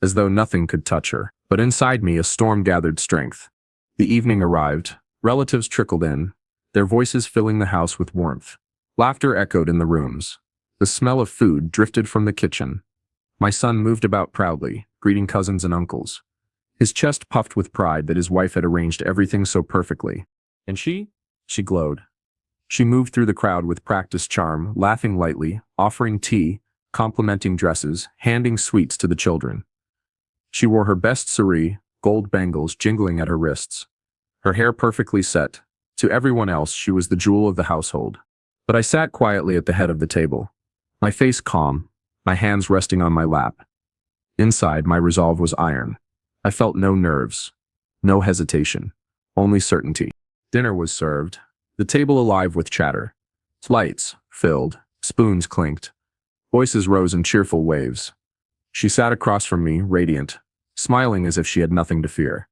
S1: as though nothing could touch her. But inside me a storm gathered strength. The evening arrived, relatives trickled in, their voices filling the house with warmth. Laughter echoed in the rooms. The smell of food drifted from the kitchen. My son moved about proudly, greeting cousins and uncles. His chest puffed with pride that his wife had arranged everything so perfectly. And she? She glowed. She moved through the crowd with practiced charm, laughing lightly, offering tea, complimenting dresses, handing sweets to the children. She wore her best cerise, gold bangles jingling at her wrists. Her hair perfectly set. To everyone else, she was the jewel of the household. But I sat quietly at the head of the table, my face calm, my hands resting on my lap. Inside, my resolve was iron. I felt no nerves, no hesitation, only certainty. Dinner was served, the table alive with chatter. Lights filled, spoons clinked, voices rose in cheerful waves. She sat across from me, radiant, smiling as if she had nothing to fear.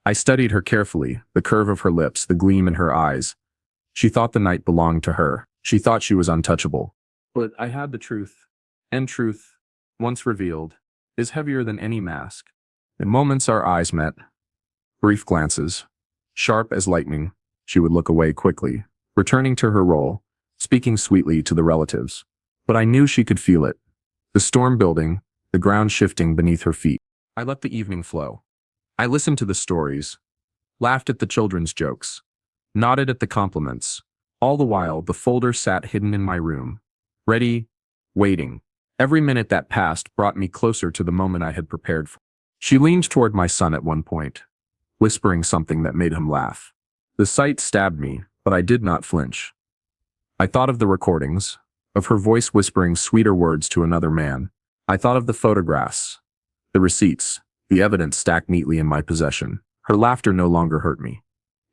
S1: I studied her carefully, the curve of her lips, the gleam in her eyes. She thought the night belonged to her. She thought she was untouchable. But I had the truth. And truth, once revealed, is heavier than any mask. In moments our eyes met. Brief glances. Sharp as lightning, she would look away quickly, returning to her role, speaking sweetly to the relatives. But I knew she could feel it. The storm building, the ground shifting beneath her feet. I let the evening flow. I listened to the stories, laughed at the children's jokes, nodded at the compliments. All the while, the folder sat hidden in my room, ready, waiting. Every minute that passed brought me closer to the moment I had prepared for. She leaned toward my son at one point, whispering something that made him laugh. The sight stabbed me, but I did not flinch. I thought of the recordings, of her voice whispering sweeter words to another man. I thought of the photographs, the receipts, the evidence stacked neatly in my possession. Her laughter no longer hurt me.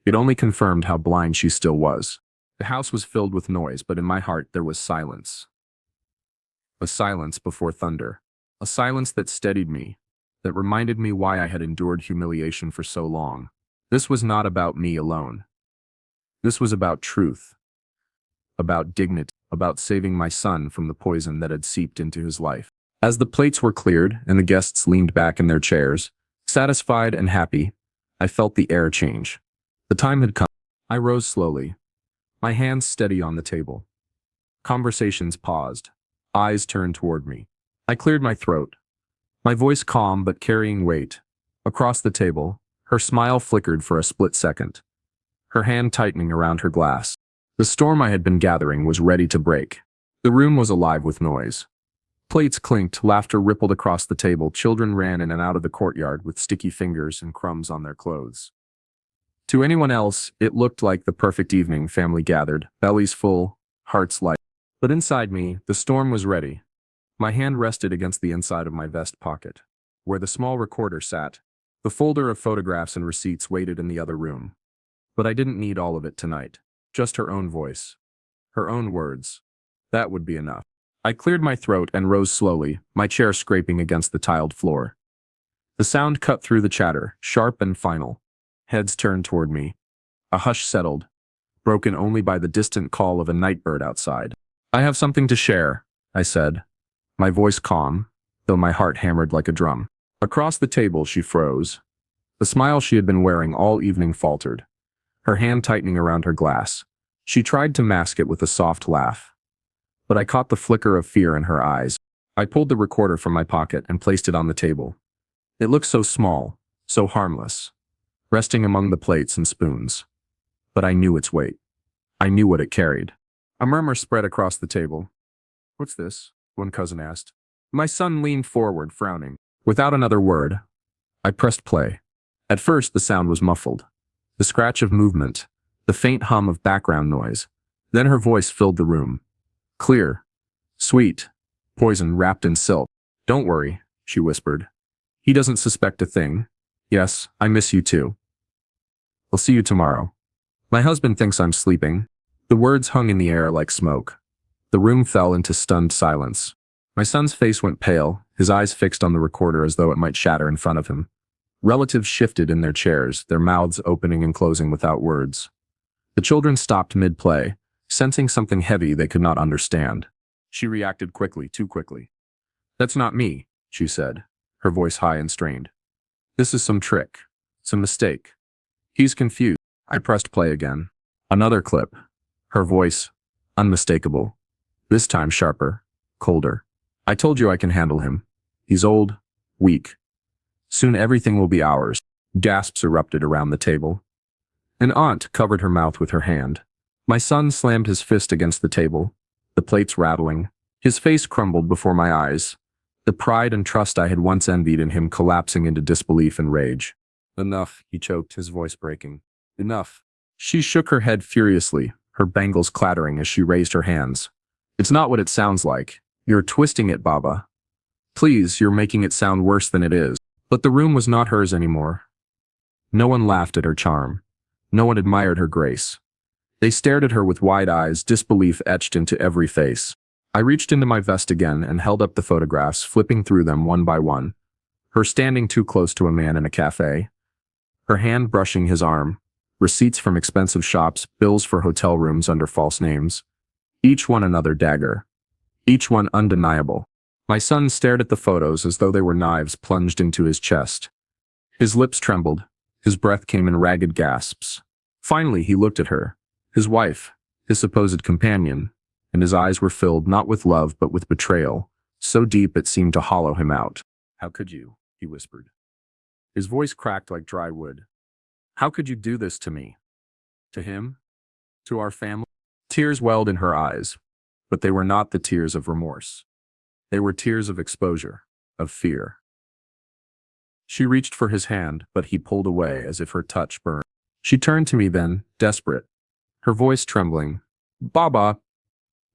S1: It only confirmed how blind she still was. The house was filled with noise, but in my heart there was silence. A silence before thunder. A silence that steadied me, that reminded me why I had endured humiliation for so long. This was not about me alone. This was about truth, about dignity, about saving my son from the poison that had seeped into his life. As the plates were cleared and the guests leaned back in their chairs, satisfied and happy, I felt the air change. The time had come. I rose slowly, my hands steady on the table. Conversations paused, eyes turned toward me. I cleared my throat, my voice calm but carrying weight. Across the table, her smile flickered for a split second, her hand tightening around her glass. The storm I had been gathering was ready to break. The room was alive with noise. Plates clinked, laughter rippled across the table, children ran in and out of the courtyard with sticky fingers and crumbs on their clothes. To anyone else, it looked like the perfect evening, family gathered, bellies full, hearts light. But inside me, the storm was ready. My hand rested against the inside of my vest pocket, where the small recorder sat. The folder of photographs and receipts waited in the other room. But I didn't need all of it tonight. Just her own voice. Her own words. That would be enough. I cleared my throat and rose slowly, my chair scraping against the tiled floor. The sound cut through the chatter, sharp and final. Heads turned toward me. A hush settled, broken only by the distant call of a night bird outside. I have something to share, I said, my voice calm, though my heart hammered like a drum. Across the table she froze. The smile she had been wearing all evening faltered, her hand tightening around her glass. She tried to mask it with a soft laugh. But I caught the flicker of fear in her eyes. I pulled the recorder from my pocket and placed it on the table. It looked so small, so harmless, resting among the plates and spoons. But I knew its weight. I knew what it carried. A murmur spread across the table. "What's this?" one cousin asked. My son leaned forward, frowning. Without another word, I pressed play. At first the sound was muffled. The scratch of movement, the faint hum of background noise. Then her voice filled the room. Clear, sweet, poison wrapped in silk. "Don't worry," she whispered. "He doesn't suspect a thing. Yes, I miss you too. I'll see you tomorrow. My husband thinks I'm sleeping." The words hung in the air like smoke. The room fell into stunned silence. My son's face went pale, his eyes fixed on the recorder as though it might shatter in front of him. Relatives shifted in their chairs, their mouths opening and closing without words. The children stopped mid-play, sensing something heavy they could not understand. She reacted quickly, too quickly. "That's not me," she said, her voice high and strained. "This is some trick, some mistake. He's confused." I pressed play again. Another clip. Her voice, Unmistakable. This time sharper, colder. I told you I can handle him. He's old, weak. Soon everything will be ours. Gasps erupted around the table. An aunt covered her mouth with her hand. My son slammed his fist against the table, the plates rattling. His face crumbled before my eyes, the pride and trust I had once envied in him collapsing into disbelief and rage. Enough, he choked, his voice breaking. Enough. She shook her head furiously, her bangles clattering as she raised her hands. It's not what it sounds like. You're twisting it, Baba. Please, you're making it sound worse than it is. But the room was not hers anymore. No one laughed at her charm. No one admired her grace. They stared at her with wide eyes, disbelief etched into every face. I reached into my vest again and held up the photographs, flipping through them one by one. Her standing too close to a man in a cafe. Her hand brushing his arm. Receipts from expensive shops, bills for hotel rooms under false names. Each one another dagger. Each one undeniable. My son stared at the photos as though they were knives plunged into his chest. His lips trembled. His breath came in ragged gasps. Finally, he looked at her, his wife, his supposed companion, and his eyes were filled not with love but with betrayal, so deep it seemed to hollow him out. How could you? He whispered. His voice cracked like dry wood. How could you do this to me? To him? To our family? Tears welled in her eyes, but they were not the tears of remorse. They were tears of exposure, of fear. She reached for his hand, but he pulled away as if her touch burned. She turned to me then, desperate, her voice trembling. Baba,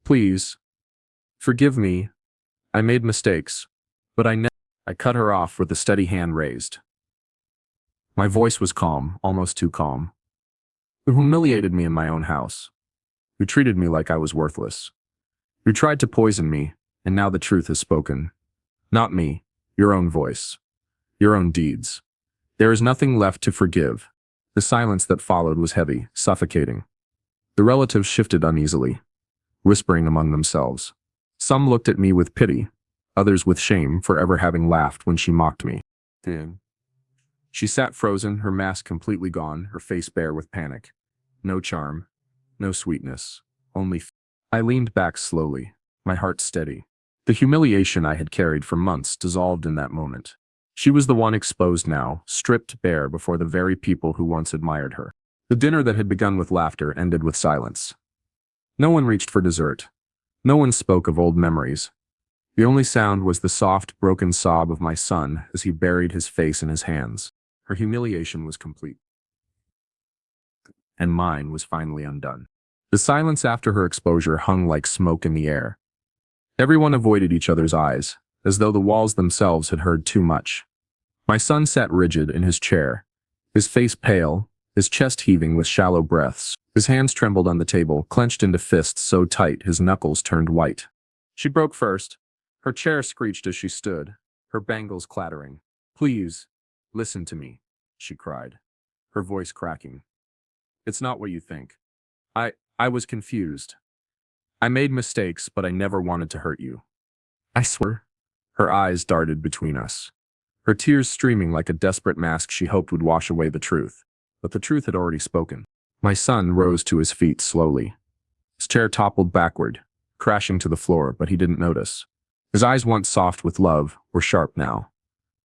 S1: please, forgive me. I made mistakes, but I cut her off with a steady hand raised. My voice was calm, almost too calm. Who humiliated me in my own house. Who treated me like I was worthless. Who tried to poison me, and now the truth has spoken. Not me, your own voice. Your own deeds. There is nothing left to forgive. The silence that followed was heavy, suffocating. The relatives shifted uneasily, whispering among themselves. Some looked at me with pity, others with shame for ever having laughed when she mocked me. Then she sat frozen, her mask completely gone, her face bare with panic. No charm, no sweetness, only I leaned back slowly, my heart steady. The humiliation I had carried for months dissolved in that moment. She was the one exposed now, stripped bare before the very people who once admired her. The dinner that had begun with laughter ended with silence. No one reached for dessert. No one spoke of old memories. The only sound was the soft, broken sob of my son as he buried his face in his hands. Her humiliation was complete. And mine was finally undone. The silence after her exposure hung like smoke in the air. Everyone avoided each other's eyes, as though the walls themselves had heard too much. My son sat rigid in his chair, his face pale, his chest heaving with shallow breaths. His hands trembled on the table, clenched into fists so tight his knuckles turned white. She broke first. Her chair screeched as she stood, her bangles clattering. Please, listen to me, she cried, her voice cracking. It's not what you think. I was confused. I made mistakes, but I never wanted to hurt you. I swear. Her eyes darted between us, her tears streaming like a desperate mask she hoped would wash away the truth. But the truth had already spoken. My son rose to his feet slowly. His chair toppled backward, crashing to the floor, but he didn't notice. His eyes, once soft with love, were sharp now,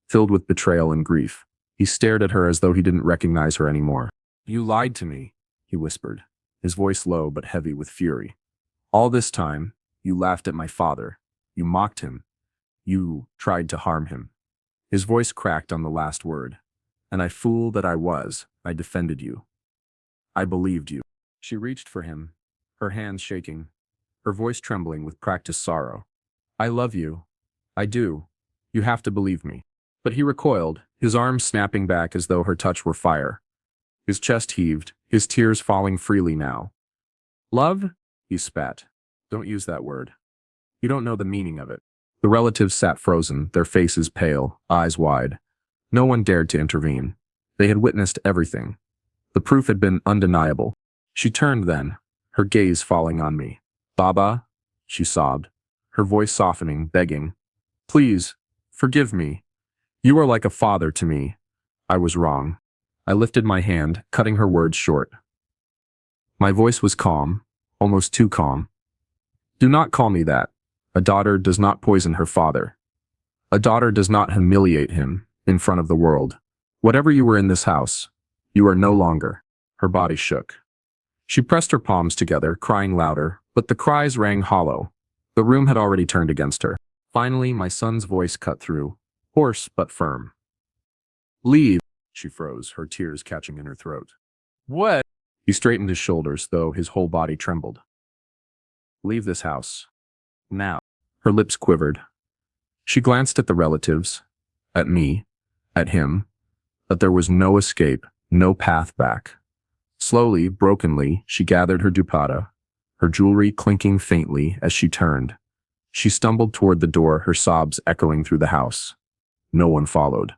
S1: filled with betrayal and grief. He stared at her as though he didn't recognize her anymore. You lied to me, he whispered, his voice low but heavy with fury. All this time, you laughed at my father. You mocked him. You tried to harm him. His voice cracked on the last word. And I, fool that I was, I defended you. I believed you. She reached for him, her hands shaking, her voice trembling with practiced sorrow. I love you. I do. You have to believe me. But he recoiled, his arms snapping back as though her touch were fire. His chest heaved, his tears falling freely now. Love? He spat. Don't use that word. You don't know the meaning of it. The relatives sat frozen, their faces pale, eyes wide. No one dared to intervene. They had witnessed everything. The proof had been undeniable. She turned then, her gaze falling on me. Baba, she sobbed, her voice softening, begging. Please, forgive me. You are like a father to me. I was wrong. I lifted my hand, cutting her words short. My voice was calm, almost too calm. Do not call me that. A daughter does not poison her father. A daughter does not humiliate him in front of the world. Whatever you were in this house, you are no longer. Her body shook. She pressed her palms together, crying louder, but the cries rang hollow. The room had already turned against her. Finally, my son's voice cut through, hoarse but firm. Leave. She froze, her tears catching in her throat. What? He straightened his shoulders, though his whole body trembled. Leave this house. Now. Her lips quivered. She glanced at the relatives, at me, at him, but there was no escape, no path back. Slowly, brokenly, she gathered her dupatta, her jewelry clinking faintly as she turned. She stumbled toward the door, her sobs echoing through the house. No one followed.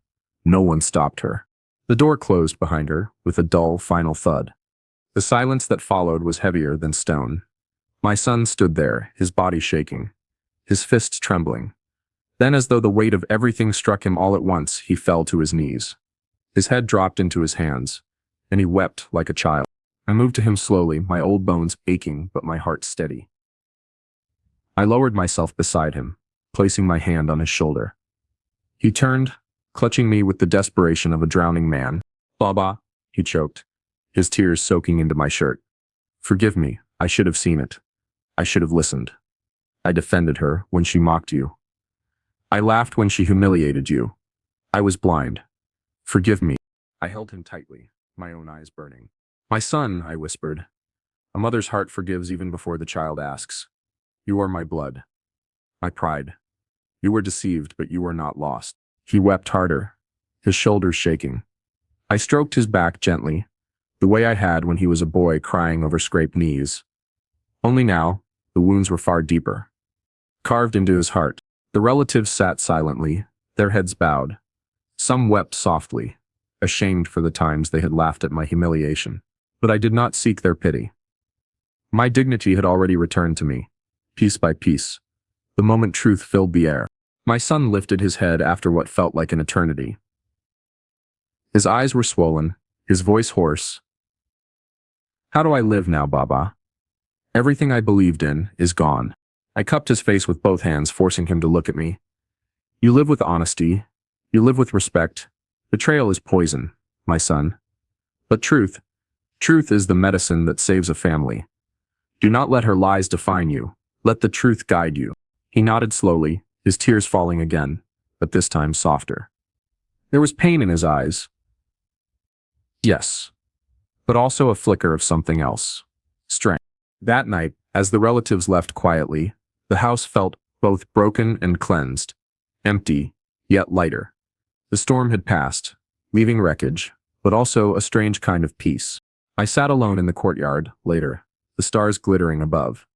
S1: No one stopped her. The door closed behind her with a dull, final thud. The silence that followed was heavier than stone. My son stood there, his body shaking, his fists trembling. Then, as though the weight of everything struck him all at once, he fell to his knees. His head dropped into his hands, and he wept like a child. I moved to him slowly, my old bones aching but my heart steady. I lowered myself beside him, placing my hand on his shoulder. He turned, clutching me with the desperation of a drowning man. Baba, he choked, his tears soaking into my shirt. Forgive me, I should have seen it. I should have listened. I defended her when she mocked you. I laughed when she humiliated you. I was blind. Forgive me. I held him tightly, my own eyes burning. My son, I whispered. A mother's heart forgives even before the child asks. You are my blood. My pride. You were deceived, but you are not lost. He wept harder, his shoulders shaking. I stroked his back gently, the way I had when he was a boy crying over scraped knees. Only now, the wounds were far deeper, carved into his heart. The relatives sat silently, their heads bowed. Some wept softly, ashamed for the times they had laughed at my humiliation. But I did not seek their pity. My dignity had already returned to me, piece by piece, the moment truth filled the air. My son lifted his head after what felt like an eternity. His eyes were swollen, his voice hoarse. How do I live now, Baba? Everything I believed in is gone. I cupped his face with both hands, forcing him to look at me. You live with honesty. You live with respect. Betrayal is poison, my son. But truth is the medicine that saves a family. Do not let her lies define you. Let the truth guide you. He nodded slowly, his tears falling again, but this time softer. There was pain in his eyes. Yes, but also a flicker of something else. Strength. That night, as the relatives left quietly, the house felt both broken and cleansed, empty, yet lighter. The storm had passed, leaving wreckage, but also a strange kind of peace. I sat alone in the courtyard, later, the stars glittering above.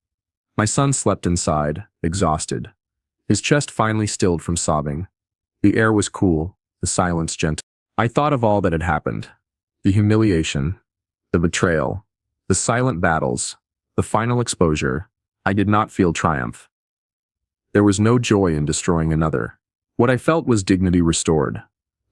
S1: My son slept inside, exhausted. His chest finally stilled from sobbing. The air was cool, the silence gentle. I thought of all that had happened. The humiliation, the betrayal, the silent battles, the final exposure. I did not feel triumph. There was no joy in destroying another. What I felt was dignity restored,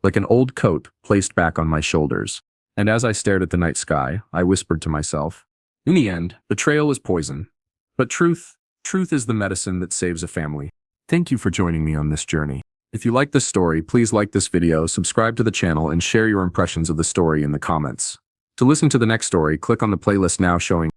S1: like an old coat placed back on my shoulders. And as I stared at the night sky, I whispered to myself, in the end, betrayal is poison. But truth is the medicine that saves a family. Thank you for joining me on this journey. If you like this story, please like this video, subscribe to the channel, and share your impressions of the story in the comments. To listen to the next story, click on the playlist now showing